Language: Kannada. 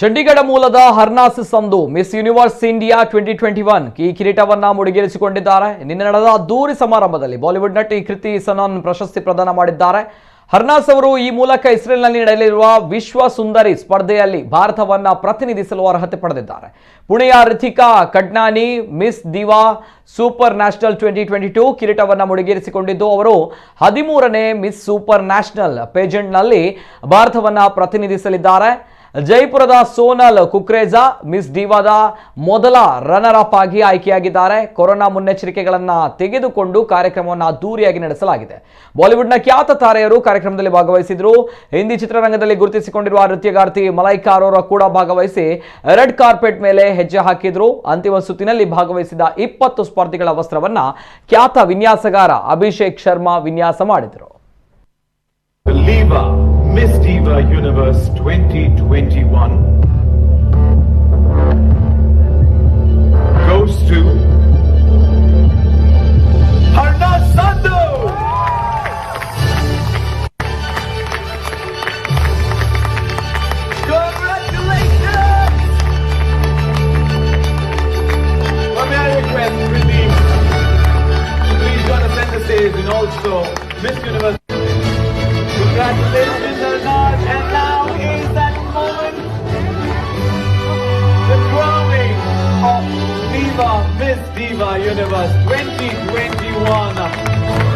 ಚಂಡೀಗಢ ಮೂಲದ ಹರ್ನಾಸ್ ಸಂಧು ಮಿಸ್ ಯೂನಿವರ್ಸ್ ಇಂಡಿಯಾ 2021 ಈ ಕಿರೀಟವನ್ನ ಮುಡಿಗೇರಿಸಿಕೊಂಡಿದ್ದಾರೆ. ನಿನ್ನೆ ನಡೆದ ಅದ್ದೂರಿ ಸಮಾರಂಭದಲ್ಲಿ ಬಾಲಿವುಡ್ ನಟಿ ಕೃತಿ ಸನನ್ ಪ್ರಶಸ್ತಿ ಪ್ರದಾನ ಮಾಡಿದ್ದಾರೆ. ಹರ್ನಾಸ್ ಅವರು ಈ ಮೂಲಕ ಇಸ್ರೇಲ್ನಲ್ಲಿ ನಡೆಯಲಿರುವ ವಿಶ್ವ ಸುಂದರಿ ಸ್ಪರ್ಧೆಯಲ್ಲಿ ಭಾರತವನ್ನ ಪ್ರತಿನಿಧಿಸಲು ಅರ್ಹತೆ ಪಡೆದಿದ್ದಾರೆ. ಪುಣೆಯ ರಿತಿಕಾ ಕಡ್ನಾನಿ ಮಿಸ್ ದಿವಾ ಸೂಪರ್ ನ್ಯಾಷನಲ್ 2022 ಕಿರೀಟವನ್ನ ಮುಡಿಗೇರಿಸಿಕೊಂಡಿದ್ದು ಅವರು 13ನೇ ಮಿಸ್ ಸೂಪರ್ ನ್ಯಾಷನಲ್ ಪೇಜೆಂಟ್ನಲ್ಲಿ ಭಾರತವನ್ನ ಪ್ರತಿನಿಧಿಸಲಿದ್ದಾರೆ. ಜೈಪುರದ ಸೋನಲ್ ಕುಕ್ರೇಜಾ ಮಿಸ್ ಡಿವಾದ ಮೊದಲ ರನ್ನರ್ ಅಪ್ ಆಗಿ ಆಯ್ಕೆಯಾಗಿದ್ದಾರೆ. ಕೊರೋನಾ ಮುನ್ನೆಚ್ಚರಿಕೆಗಳನ್ನು ತೆಗೆದುಕೊಂಡು ಕಾರ್ಯಕ್ರಮವನ್ನು ಅದ್ದೂರಿಯಾಗಿ ನಡೆಸಲಾಗಿದೆ. ಬಾಲಿವುಡ್ನ ಖ್ಯಾತ ತಾರೆಯರು ಕಾರ್ಯಕ್ರಮದಲ್ಲಿ ಭಾಗವಹಿಸಿದ್ರು. ಹಿಂದಿ ಚಿತ್ರರಂಗದಲ್ಲಿ ಗುರುತಿಸಿಕೊಂಡಿರುವ ನೃತ್ಯಗಾರ್ತಿ ಮಲೈಕಾ ಅರೋರಾ ಕೂಡ ಭಾಗವಹಿಸಿ ರೆಡ್ ಕಾರ್ಪೆಟ್ ಮೇಲೆ ಹೆಜ್ಜೆ ಹಾಕಿದ್ರು. ಅಂತಿಮ ಸುತ್ತಿನಲ್ಲಿ ಭಾಗವಹಿಸಿದ 20 ಸ್ಪರ್ಧಿಗಳ ವಸ್ತ್ರವನ್ನ ಖ್ಯಾತ ವಿನ್ಯಾಸಗಾರ ಅಭಿಷೇಕ್ ಶರ್ಮಾ ವಿನ್ಯಾಸ ಮಾಡಿದರು. Miss Diva Universe 2021 goes to Harnas Sandhu. Congratulations! Well, may I request Kriti to please join us on the stage and also Miss Universe. Congratulations, Harnas, and now is that moment, the crowning of Diva, Miss Diva Universe 2021.